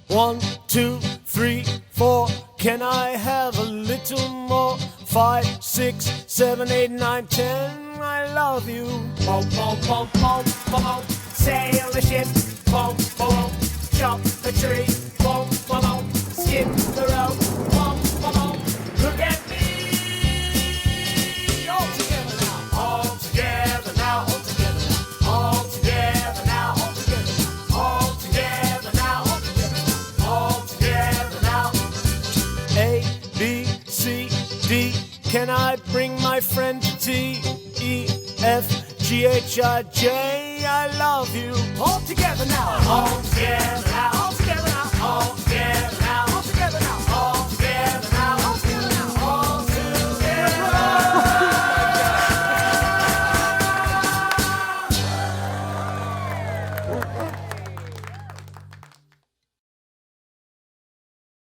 1, 2, 3, 4. Can I have a little more? 5, 6, 7, 8, 9, 10. I love you. Boom, boom, boom, boom, boom. Sail the ship. Boom, boom. Chop the tree. Boom, boom. Skip the rope. Boom, boom. Look at me. All together now. All together now. All together now. All together now. All together now. All together now. All together now. A, B, C, D. Can I bring my friend to tea? E, F, G, H, I, J. I love you. All together now. All together now. All together now. All together now.